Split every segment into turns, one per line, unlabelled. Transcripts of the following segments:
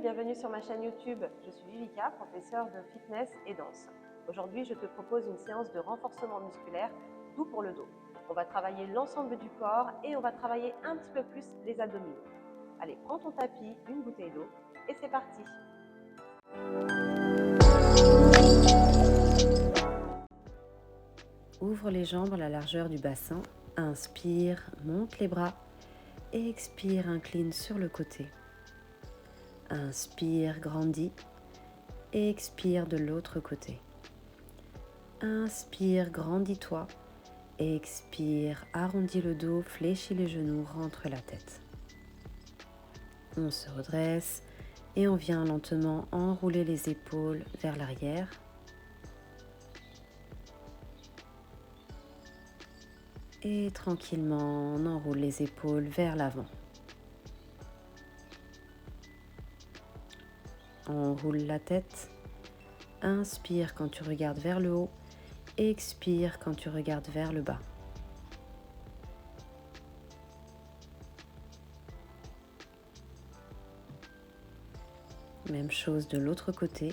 bienvenue sur ma chaîne YouTube. Je suis Vivika, professeure de fitness et danse. Aujourd'hui, je te propose une séance de renforcement musculaire, tout pour le dos. On va travailler l'ensemble du corps et on va travailler un petit peu plus les abdominaux. Allez, prends ton tapis, une bouteille d'eau et c'est parti.
Ouvre les jambes à la largeur du bassin, inspire, monte les bras, expire, incline sur le côté. Inspire, grandis, expire de l'autre côté. Inspire, grandis-toi, expire, arrondis le dos, fléchis les genoux, rentre la tête. On se redresse et on vient lentement enrouler les épaules vers l'arrière. Et tranquillement, on enroule les épaules vers l'avant. On roule la tête. Inspire quand tu regardes vers le haut. Expire quand tu regardes vers le bas. Même chose de l'autre côté.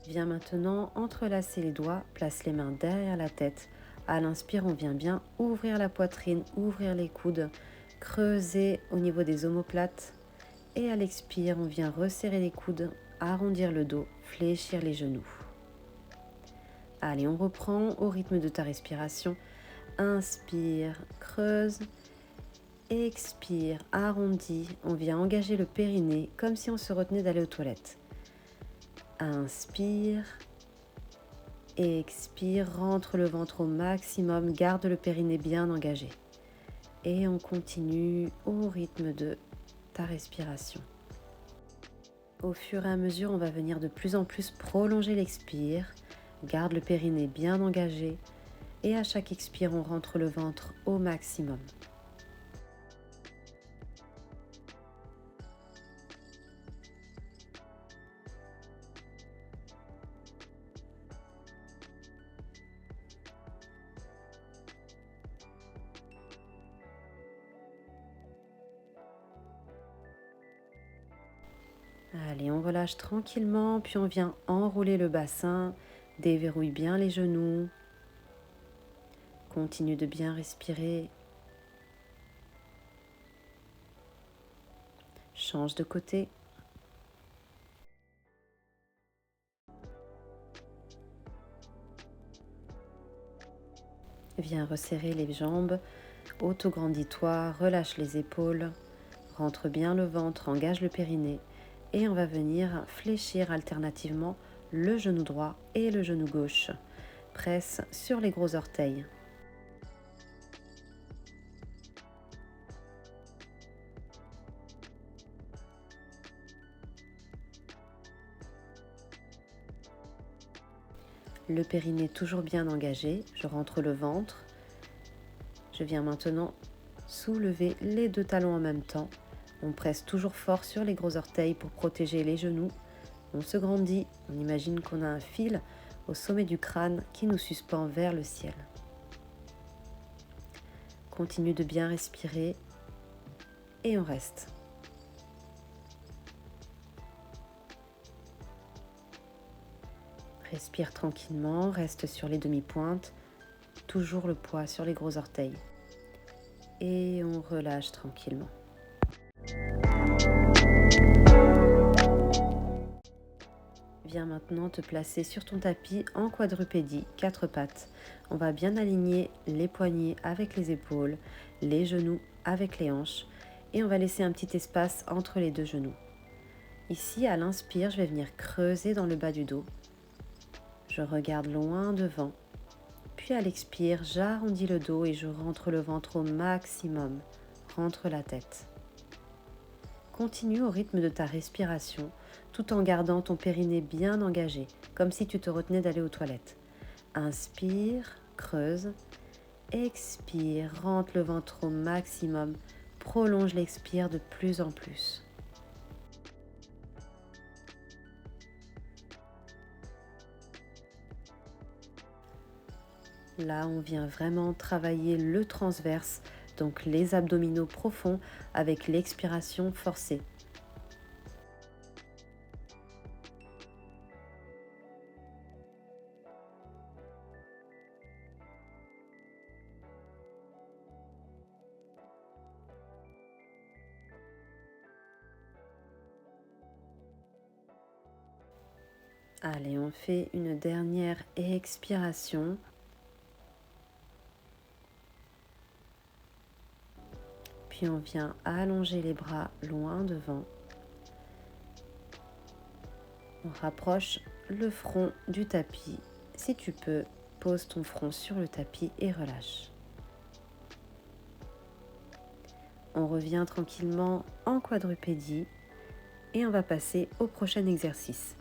Viens maintenant entrelacer les doigts, place les mains derrière la tête. À l'inspire, on vient bien ouvrir la poitrine, ouvrir les coudes, creuser au niveau des omoplates. Et à l'expire, on vient resserrer les coudes, arrondir le dos, fléchir les genoux. Allez, on reprend au rythme de ta respiration. Inspire, creuse. Expire, arrondis. On vient engager le périnée comme si on se retenait d'aller aux toilettes. Inspire, expire, rentre le ventre au maximum, garde le périnée bien engagé. Et on continue au rythme de ta respiration. Au fur et à mesure, on va venir de plus en plus prolonger l'expire, garde le périnée bien engagé et à chaque expire, on rentre le ventre au maximum. Allez, on relâche tranquillement, puis on vient enrouler le bassin, déverrouille bien les genoux. Continue de bien respirer. Change de côté. Viens resserrer les jambes, autograndis-toi, relâche les épaules, rentre bien le ventre, engage le périnée. Et on va venir fléchir alternativement le genou droit et le genou gauche. Presse sur les gros orteils. Le périnée toujours bien engagé. Je rentre le ventre. Je viens maintenant soulever les deux talons en même temps. On presse toujours fort sur les gros orteils pour protéger les genoux. On se grandit, on imagine qu'on a un fil au sommet du crâne qui nous suspend vers le ciel. Continue de bien respirer et on reste. Respire tranquillement, reste sur les demi-pointes, toujours le poids sur les gros orteils. Et on relâche tranquillement. Viens maintenant te placer sur ton tapis en quadrupédie, 4 pattes. On va bien aligner les poignets avec les épaules, les genoux avec les hanches et on va laisser un petit espace entre les deux genoux. Ici, à l'inspire, je vais venir creuser dans le bas du dos. Je regarde loin devant. Puis à l'expire, j'arrondis le dos et je rentre le ventre au maximum. Rentre la tête. Continue au rythme de ta respiration, tout en gardant ton périnée bien engagé, comme si tu te retenais d'aller aux toilettes. Inspire, creuse. Expire, rentre le ventre au maximum. Prolonge l'expire de plus en plus. Là, on vient vraiment travailler le transverse, donc les abdominaux profonds avec l'expiration forcée. Allez, on fait une dernière expiration. Puis on vient allonger les bras loin devant. On rapproche le front du tapis. Si tu peux, pose ton front sur le tapis et relâche. On revient tranquillement en quadrupédie et on va passer au prochain exercice.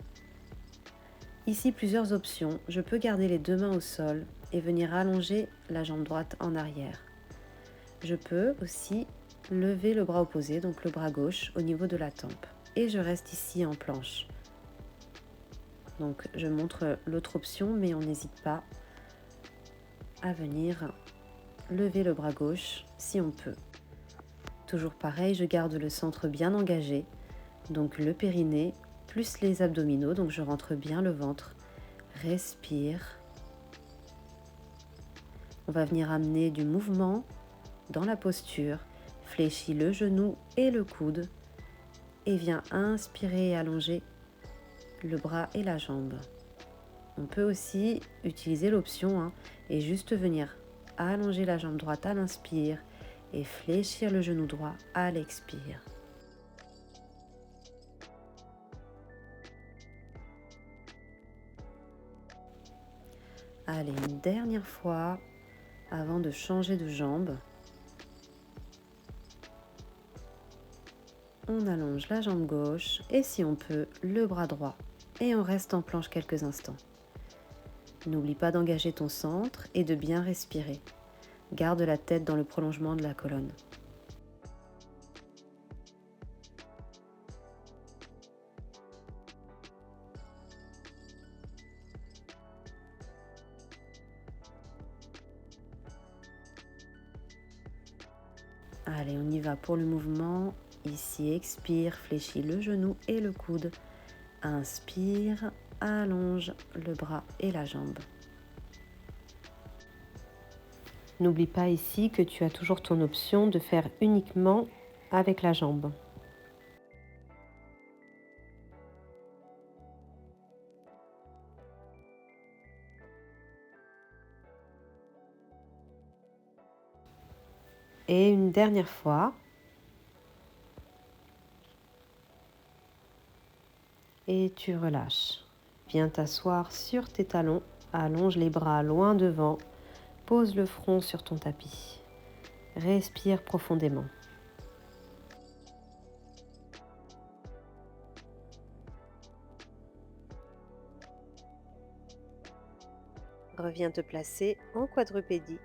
Ici, plusieurs options. Je peux garder les deux mains au sol et venir allonger la jambe droite en arrière. Je peux aussi lever le bras opposé, donc le bras gauche, au niveau de la tempe. Et je reste ici en planche. Donc je montre l'autre option, mais on n'hésite pas à venir lever le bras gauche si on peut. Toujours pareil, je garde le centre bien engagé, donc le périnée plus les abdominaux, donc je rentre bien le ventre. Respire. On va venir amener du mouvement dans la posture. Fléchis le genou et le coude et viens inspirer et allonger le bras et la jambe. On peut aussi utiliser l'option et juste venir allonger la jambe droite à l'inspire et fléchir le genou droit à l'expire. Allez, une dernière fois avant de changer de jambe. On allonge la jambe gauche et si on peut, le bras droit. Et on reste en planche quelques instants. N'oublie pas d'engager ton centre et de bien respirer. Garde la tête dans le prolongement de la colonne. Allez, on y va pour le mouvement. Ici, expire, fléchis le genou et le coude. Inspire, allonge le bras et la jambe. N'oublie pas ici que tu as toujours ton option de faire uniquement avec la jambe. Et une dernière fois. Et tu relâches. Viens t'asseoir sur tes talons, allonge les bras loin devant, pose le front sur ton tapis. Respire profondément. Reviens te placer en quadrupédie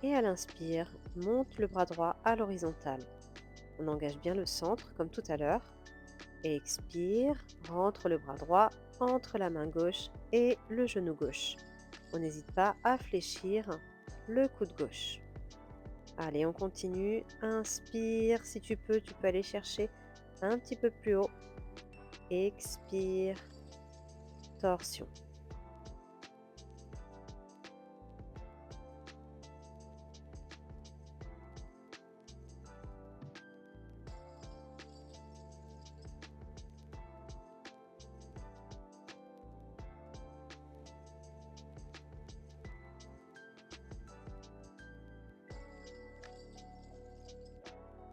et à l'inspire, monte le bras droit à l'horizontale. On engage bien le centre comme tout à l'heure. Et expire, rentre le bras droit entre la main gauche et le genou gauche. On n'hésite pas à fléchir le coude gauche. Allez, on continue. Inspire, si tu peux aller chercher un petit peu plus haut. Expire, torsion.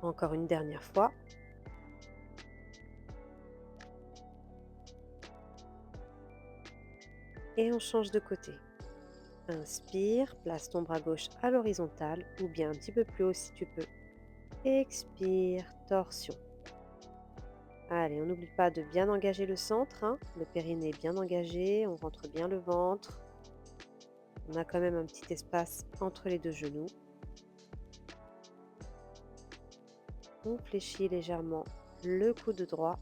Encore une dernière fois. Et on change de côté. Inspire, place ton bras gauche à l'horizontale ou bien un petit peu plus haut si tu peux. Expire, torsion. Allez, on n'oublie pas de bien engager le centre, le périnée est bien engagé, on rentre bien le ventre. On a quand même un petit espace entre les deux genoux. On fléchit légèrement le coude droit.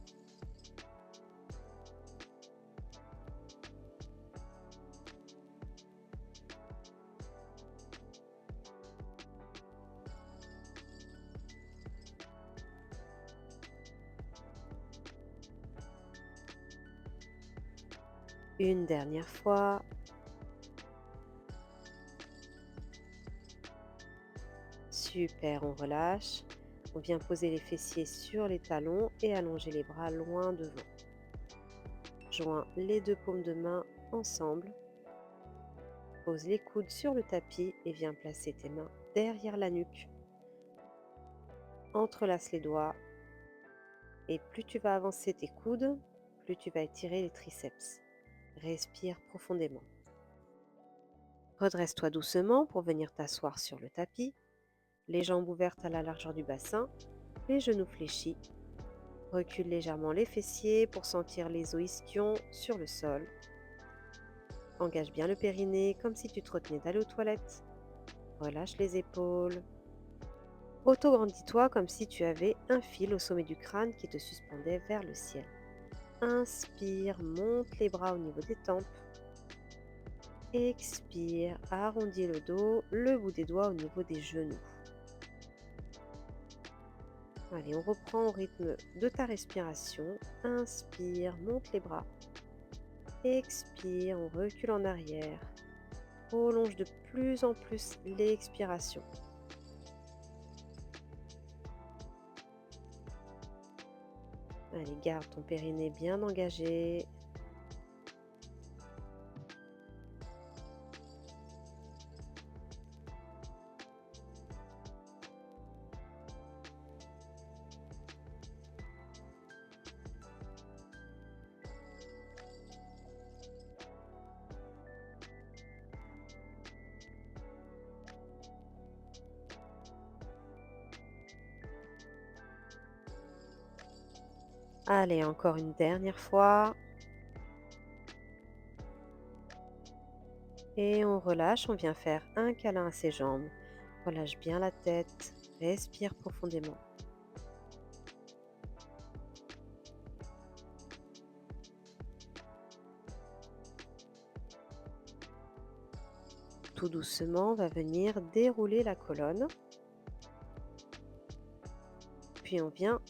Une dernière fois. Super, on relâche. On vient poser les fessiers sur les talons et allonger les bras loin devant. Joins les deux paumes de main ensemble. Pose les coudes sur le tapis et viens placer tes mains derrière la nuque. Entrelace les doigts et plus tu vas avancer tes coudes, plus tu vas étirer les triceps. Respire profondément. Redresse-toi doucement pour venir t'asseoir sur le tapis, les jambes ouvertes à la largeur du bassin, les genoux fléchis. Recule légèrement les fessiers pour sentir les os ischions sur le sol. Engage bien le périnée comme si tu te retenais d'aller aux toilettes. Relâche les épaules. Auto-grandis-toi comme si tu avais un fil au sommet du crâne qui te suspendait vers le ciel. Inspire, monte les bras au niveau des tempes. Expire, arrondis le dos, le bout des doigts au niveau des genoux. Allez, on reprend au rythme de ta respiration. Inspire, monte les bras. Expire, on recule en arrière. Prolonge de plus en plus l'expiration. Allez, garde ton périnée bien engagé. Allez, encore une dernière fois. Et on relâche, on vient faire un câlin à ses jambes. Relâche bien la tête, respire profondément. Tout doucement, on va venir dérouler la colonne. Puis on vient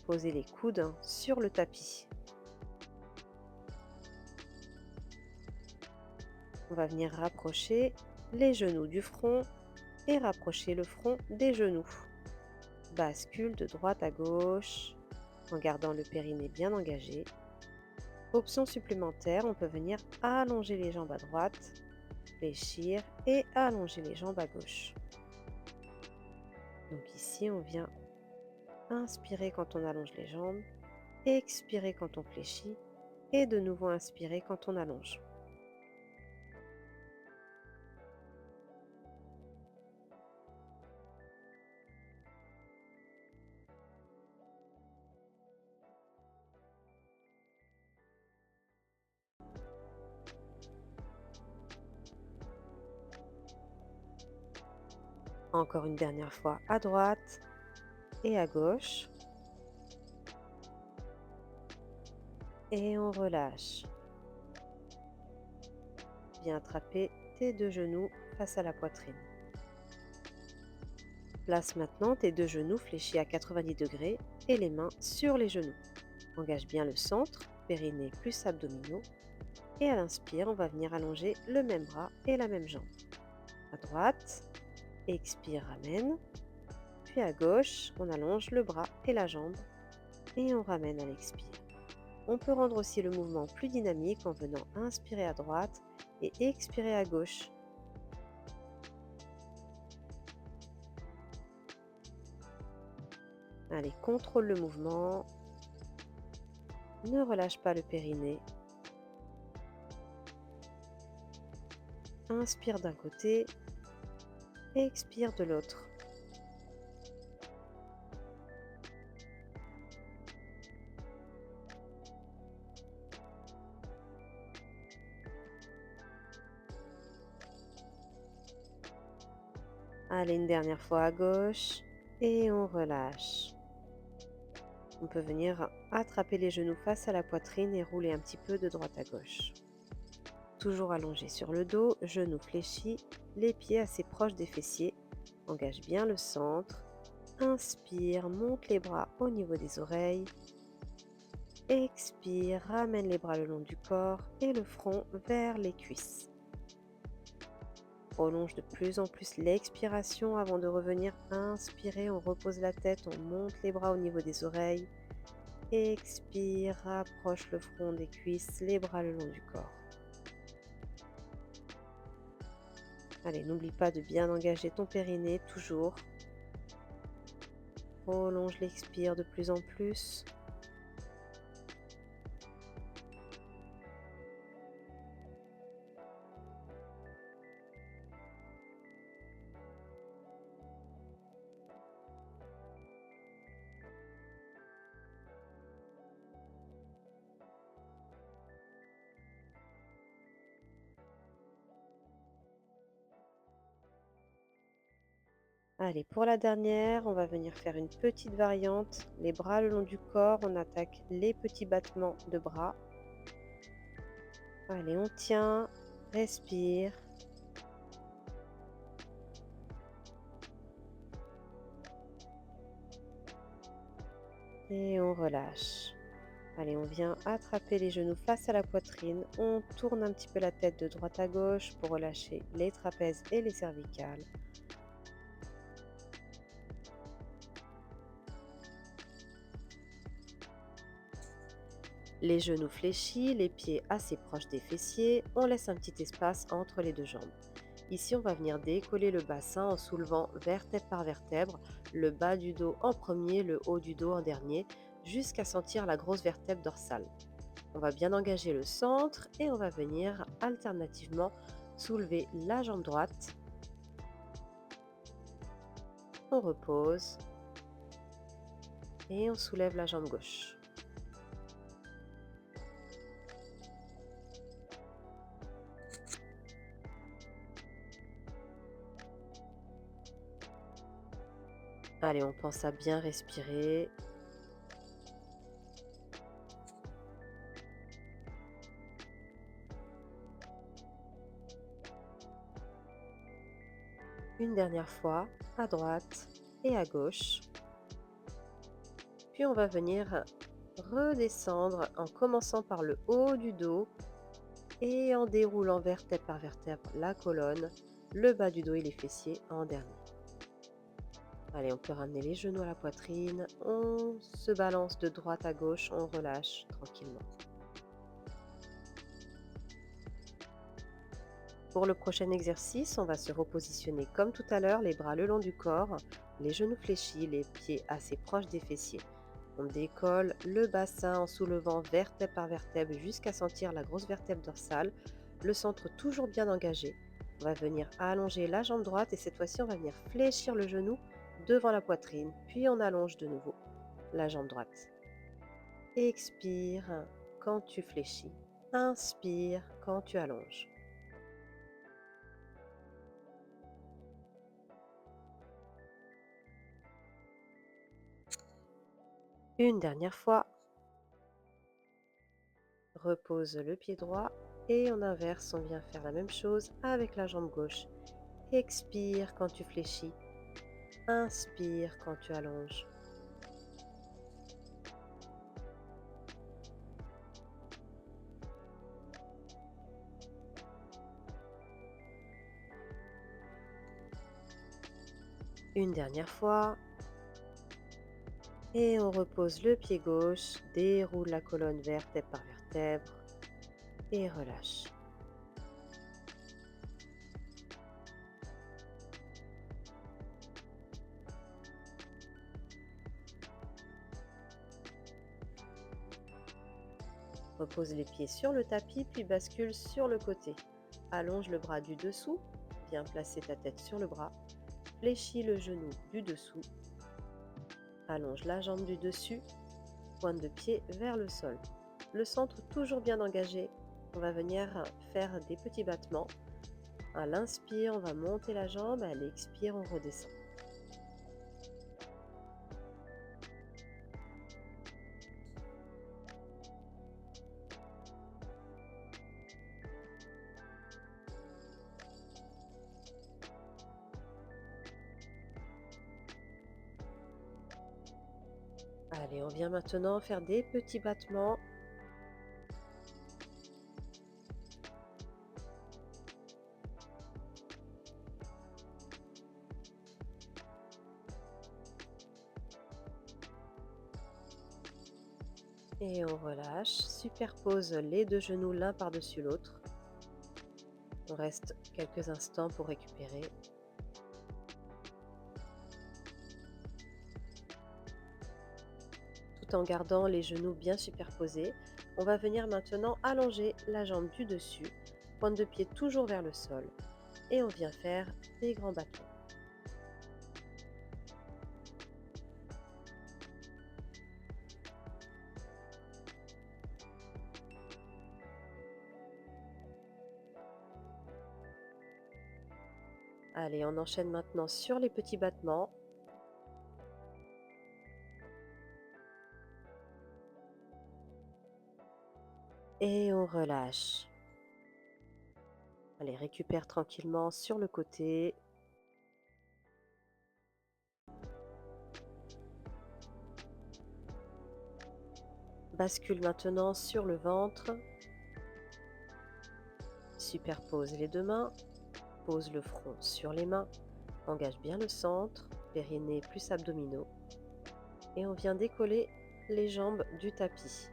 poser les coudes sur le tapis. On va venir rapprocher les genoux du front et rapprocher le front des genoux. Bascule de droite à gauche en gardant le périnée bien engagé. Option supplémentaire, on peut venir allonger les jambes à droite, fléchir et allonger les jambes à gauche. Donc ici, on vient inspirer quand on allonge les jambes, expirer quand on fléchit et de nouveau inspirer quand on allonge. Encore une dernière fois à droite et à gauche. Et on relâche. Viens attraper tes deux genoux face à la poitrine. Place maintenant tes deux genoux fléchis à 90 degrés et les mains sur les genoux. Engage bien le centre, périnée plus abdominaux. Et à l'inspire, on va venir allonger le même bras et la même jambe. À droite, expire, ramène. Puis à gauche, on allonge le bras et la jambe et on ramène à l'expire. On peut rendre aussi le mouvement plus dynamique en venant inspirer à droite et expirer à gauche. Allez, contrôle le mouvement. Ne relâche pas le périnée. Inspire d'un côté, expire de l'autre. Allez, une dernière fois à gauche et on relâche. On peut venir attraper les genoux face à la poitrine et rouler un petit peu de droite à gauche. Toujours allongé sur le dos, genoux fléchis, les pieds assez proches des fessiers. Engage bien le centre. Inspire, monte les bras au niveau des oreilles. Expire, ramène les bras le long du corps et le front vers les cuisses. Prolonge de plus en plus l'expiration avant de revenir inspirer. On repose la tête, on monte les bras au niveau des oreilles. Expire, rapproche le front des cuisses, les bras le long du corps. Allez, n'oublie pas de bien engager ton périnée, toujours. Prolonge l'expire de plus en plus. Allez, pour la dernière, on va venir faire une petite variante. Les bras le long du corps, on attaque les petits battements de bras. Allez, on tient, respire. Et on relâche. Allez, on vient attraper les genoux face à la poitrine. On tourne un petit peu la tête de droite à gauche pour relâcher les trapèzes et les cervicales. Les genoux fléchis, les pieds assez proches des fessiers. On laisse un petit espace entre les deux jambes. Ici, on va venir décoller le bassin en soulevant vertèbre par vertèbre, le bas du dos en premier, le haut du dos en dernier, jusqu'à sentir la grosse vertèbre dorsale. On va bien engager le centre et on va venir alternativement soulever la jambe droite. On repose et on soulève la jambe gauche. Allez, on pense à bien respirer. Une dernière fois, à droite et à gauche. Puis on va venir redescendre en commençant par le haut du dos et en déroulant vertèbre par vertèbre la colonne, le bas du dos et les fessiers en dernier. Allez, on peut ramener les genoux à la poitrine, on se balance de droite à gauche, on relâche tranquillement. Pour le prochain exercice, on va se repositionner comme tout à l'heure, les bras le long du corps, les genoux fléchis, les pieds assez proches des fessiers. On décolle le bassin en soulevant vertèbre par vertèbre jusqu'à sentir la grosse vertèbre dorsale, le centre toujours bien engagé. On va venir allonger la jambe droite et cette fois-ci, on va venir fléchir le genou devant la poitrine, puis on allonge de nouveau la jambe droite. Expire quand tu fléchis, inspire quand tu allonges. Une dernière fois, repose le pied droit et on inverse, on vient faire la même chose avec la jambe gauche. Expire quand tu fléchis, inspire quand tu allonges. Une dernière fois. Et on repose le pied gauche, déroule la colonne vertèbre par vertèbre et relâche. Repose les pieds sur le tapis puis bascule sur le côté. Allonge le bras du dessous, viens placer ta tête sur le bras. Fléchis le genou du dessous. Allonge la jambe du dessus, pointe de pied vers le sol. Le centre toujours bien engagé. On va venir faire des petits battements. À l'inspire, on va monter la jambe. À l'expire, on redescend.
Allez, on vient maintenant faire des petits battements. Et on relâche, superpose les deux genoux l'un par-dessus l'autre. On reste quelques instants pour récupérer. Tout en gardant les genoux bien superposés, on va venir maintenant allonger la jambe du dessus, pointe de pied toujours vers le sol, et on vient faire des grands battements. Allez, on enchaîne maintenant sur les petits battements. Et on relâche. Allez, récupère tranquillement sur le côté. Bascule maintenant sur le ventre. Superpose les deux mains. Pose le front sur les mains. Engage bien le centre, périnée plus abdominaux. Et on vient décoller les jambes du tapis.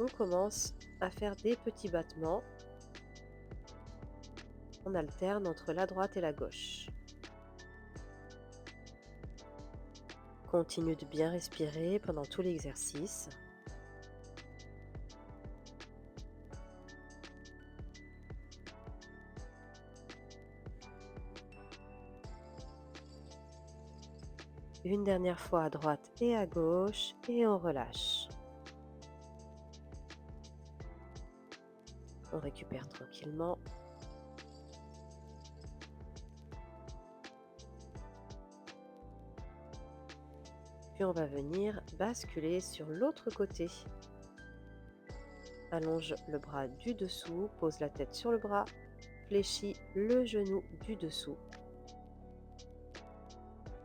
On commence à faire des petits battements. On alterne entre la droite et la gauche. Continue de bien respirer pendant tout l'exercice. Une dernière fois à droite et à gauche et on relâche. On récupère tranquillement. Puis on va venir basculer sur l'autre côté. Allonge le bras du dessous, pose la tête sur le bras, fléchis le genou du dessous.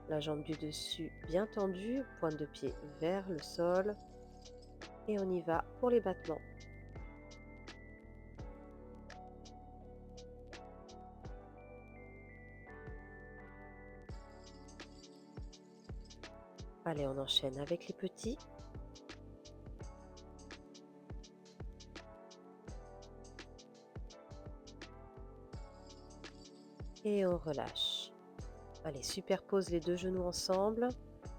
La jambe du dessus bien tendue, pointe de pied vers le sol. Et on y va pour les battements. Allez, on enchaîne avec les petits. Et on relâche. Allez, superpose les deux genoux ensemble,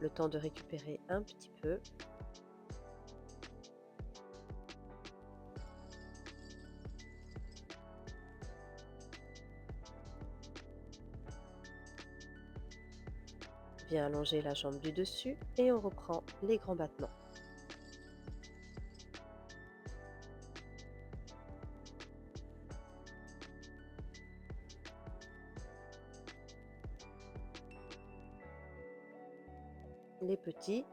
le temps de récupérer un petit peu. Viens allonger la jambe du dessus et on reprend les grands battements. Les petits.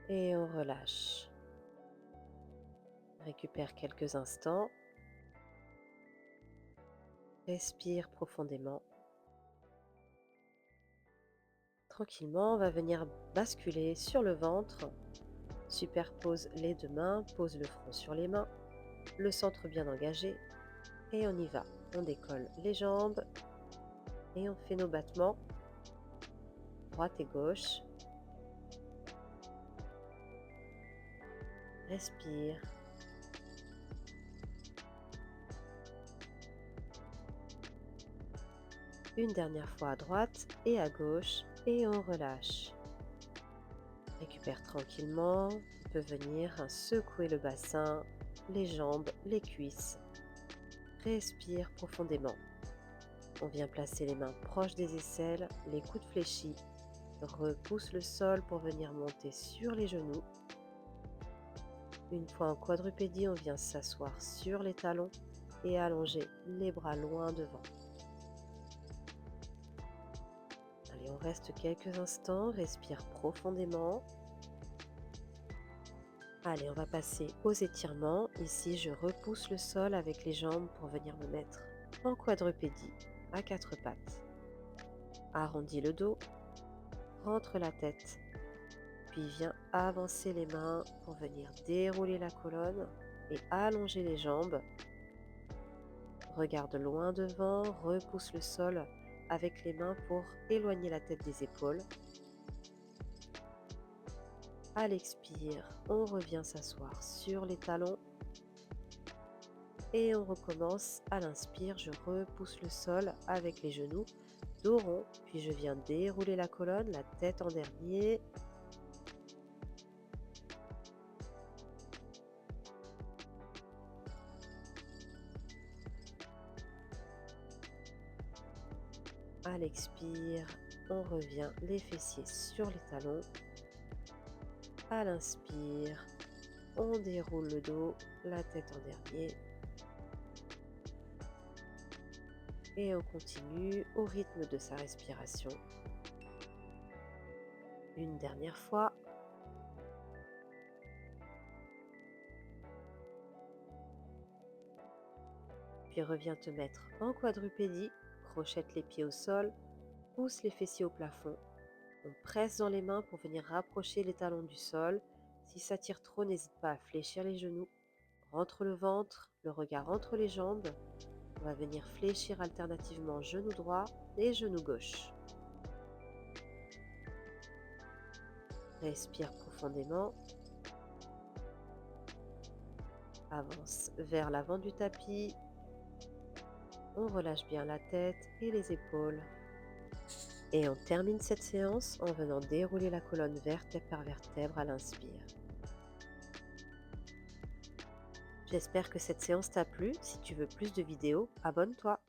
Et on relâche. Récupère quelques instants. Respire profondément. Tranquillement, on va venir basculer sur le ventre. Superpose les deux mains, pose le front sur les mains, le centre bien engagé. Et on y va. On décolle les jambes et on fait nos battements droite et gauche. Respire. Une dernière fois à droite et à gauche et on relâche. Récupère tranquillement. On peut venir secouer le bassin, les jambes, les cuisses. Respire profondément. On vient placer les mains proches des aisselles, les coudes fléchis. Repousse le sol pour venir monter sur les genoux. Une fois en quadrupédie, on vient s'asseoir sur les talons et allonger les bras loin devant. Allez, on reste quelques instants, respire profondément. Allez, on va passer aux étirements. Ici, je repousse le sol avec les jambes pour venir me mettre
en quadrupédie à quatre pattes. Arrondis le dos, rentre la tête, puis viens avancer les mains pour venir dérouler la colonne et allonger les jambes. Regarde loin devant, repousse le sol avec les mains pour éloigner la tête des épaules. À l'expire, on revient s'asseoir sur les talons et on recommence. À l'inspire, je repousse le sol avec les genoux, dos rond, puis je viens dérouler la colonne, la tête en dernier. À l'expire, on revient les fessiers sur les talons. À l'inspire, on déroule le dos, la tête en dernier. Et on continue au rythme de sa respiration. Une dernière fois. Puis reviens te mettre en quadrupédie, crochette les pieds au sol, pousse les fessiers au plafond. On presse dans les mains pour venir rapprocher les talons du sol. Si ça tire trop, n'hésite pas à fléchir les genoux. Rentre le ventre, le regard entre les jambes. On va venir fléchir alternativement genou droit et genou gauche. Respire profondément. Avance vers l'avant du tapis. On relâche bien la tête et les épaules. Et on termine cette séance en venant dérouler la colonne vertèbre par vertèbre à l'inspire. J'espère que cette séance t'a plu. Si tu veux plus de vidéos, abonne-toi.